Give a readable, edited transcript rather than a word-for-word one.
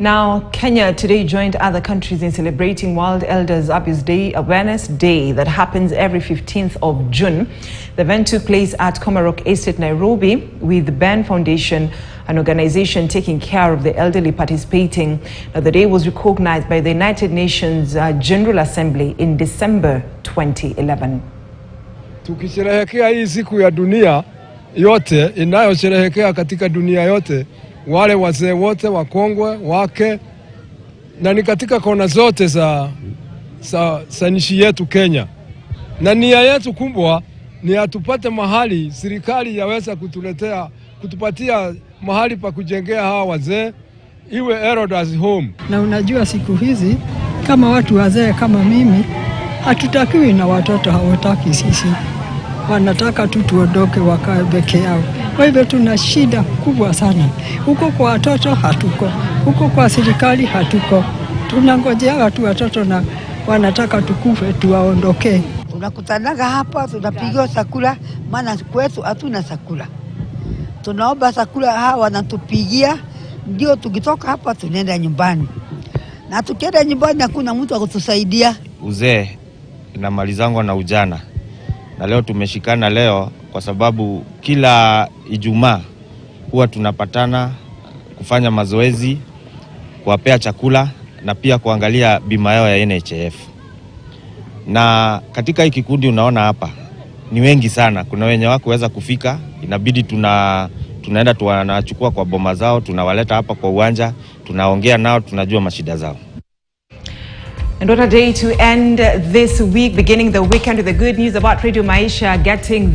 Now, Kenya today joined other countries in celebrating World Elders Abuse Day Awareness Day that happens every 15th of June. The event took place at Komarok Estate, Nairobi, with the Ben Foundation, an organization taking care of the elderly, participating. Now, the day was recognized by the United Nations General Assembly in December 2011. Tukisherehekea hii siku ya dunia yote, inayosherehekea katika dunia yote, wale wazee wote wakongwe wake, na ni katika kona zote za nchi yetu Kenya. Na nia yetu kubwa ni atupate mahali serikali yaweza kutupatia mahali pa kujengea hawa wazee, iwe elders home. Na unajua siku hizi kama watu wazee kama mimi hatutakiwi na watoto hawataki sisi. Wanataka tu tuondoke wakae peke yao. Kwa hivyo tuna shida kubwa sana. Huko kwa watoto hatuko, huko kwa serikali hatuko. Tunangojea watu watoto na wanataka tukufe tuwaondoke. Tunakutanaga hapa, tunapigiwa chakula, maana kwetu hatuna chakula. Tunaomba chakula, hawa wanatupigia, ndio tukitoka hapa tunaenda nyumbani. Na tukienda nyumbani hakuna mtu wa kutusaidia. Uzee inamalizangwa na ujana. Na leo tumeshikana leo kwa sababu kila Ijumaa huwa tunapatana kufanya mazoezi, kuwapea chakula na pia kuangalia bima yao ya NHIF. Na katika hii kikundi unaona hapa ni wengi sana. Kuna wenye hawakuweza kufika, inabidi tunaenda tunachukua kwa boma zao, tunawaleta hapa kwa uwanja, tunaongea nao, tunajua mashida zao. And what a day to end this week, beginning the weekend with the good news about Radio Maisha getting